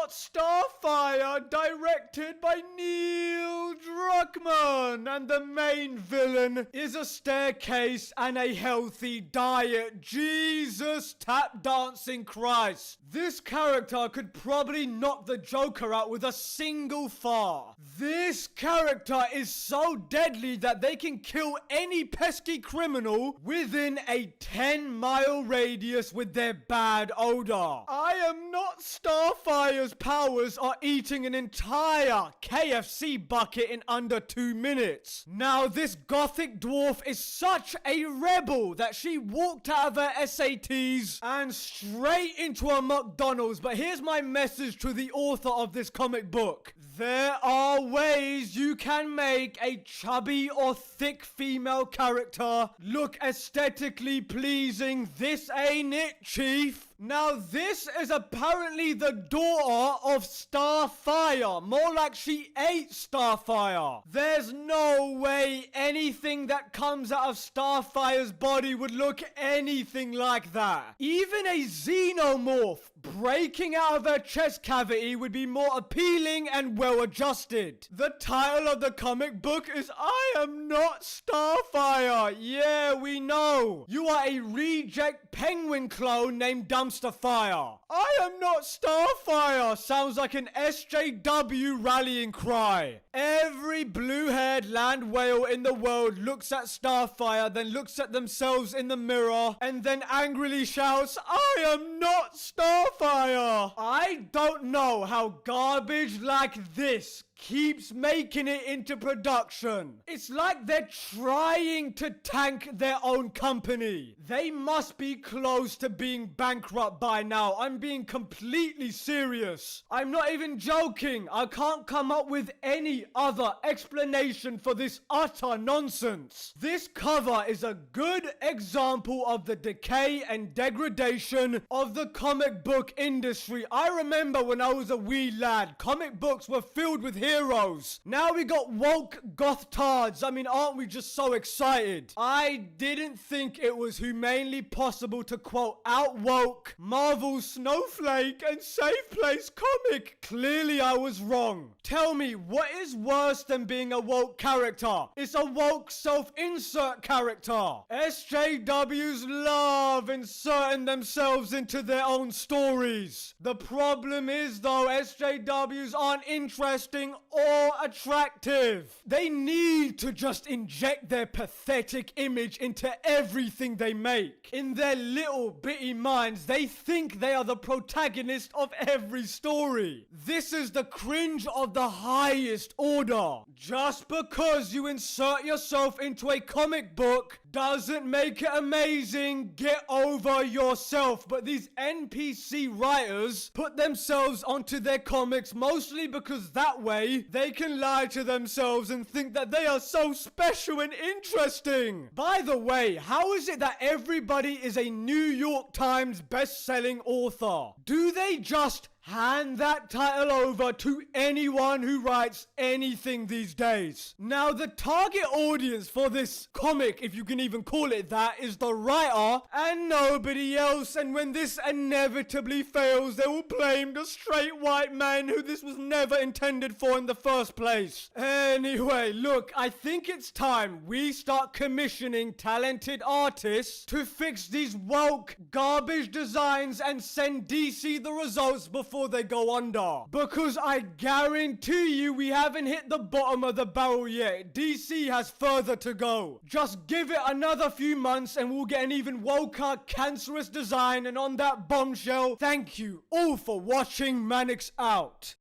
Not Starfire, directed by Neil Druckmann, and the main villain is a staircase and a healthy diet. Jesus tap dancing Christ. This character could probably knock the Joker out with a single fart. This character is so deadly that they can kill any pesky criminal within a 10-mile radius with their bad odor. I Am Not Starfire's powers are eating an entire KFC bucket in under 2 minutes. Now, this gothic dwarf is such a rebel that she walked out of her SATs and straight into a McDonald's. But here's my message to the author of this comic book. There are ways you can make a chubby or thick female character look aesthetically pleasing. This ain't it, Chief. Now, this is apparently the daughter of Starfire. More like she ate Starfire. There's no way anything that comes out of Starfire's body would look anything like that. Even a xenomorph breaking out of her chest cavity would be more appealing and well adjusted. The title of the comic book is I Am Not Starfire. Yeah, we know. You are a reject penguin clone named Dumpster Fire. I Am Not Starfire sounds like an SJW rallying cry. Every blue-haired land whale in the world looks at Starfire, then looks at themselves in the mirror, and then angrily shouts, I am not Starfire. I don't know how garbage like this keeps making it into production. It's like they're trying to tank their own company. They must be close to being bankrupt by now. I'm being completely serious. I'm not even joking. I can't come up with any other explanation for this utter nonsense. This cover is a good example of the decay and degradation of the comic book industry. I remember when I was a wee lad, comic books were filled with heroes. Now we got woke goth tards. I mean, aren't we just so excited? I didn't think it was humanely possible to quote out woke Marvel's Snowflake and Safe Place comic. Clearly I was wrong. Tell me, what is worse than being a woke character? It's a woke self-insert character. SJWs love inserting themselves into their own stories. The problem is though, SJWs aren't interesting or attractive. They need to just inject their pathetic image into everything they make. In their little bitty minds, they think they are the protagonist of every story. This is the cringe of the highest order. Just because you insert yourself into a comic book doesn't make it amazing. Get over yourself. But these NPC writers put themselves onto their comics mostly because that way they can lie to themselves and think that they are so special and interesting. By the way, how is it that everybody is a New York Times best-selling author? Do they just hand that title over to anyone who writes anything these days? Now, the target audience for this comic, if you can even call it that, is the writer and nobody else. And when this inevitably fails, they will blame the straight white man who this was never intended for in the first place. Anyway, look, I think it's time we start commissioning talented artists to fix these woke garbage designs and send DC the results before they go under. Because I guarantee you we haven't hit the bottom of the barrel yet. DC has further to go. Just give it another few months and we'll get an even woker, cancerous design. And on that bombshell, thank you all for watching. Manix out.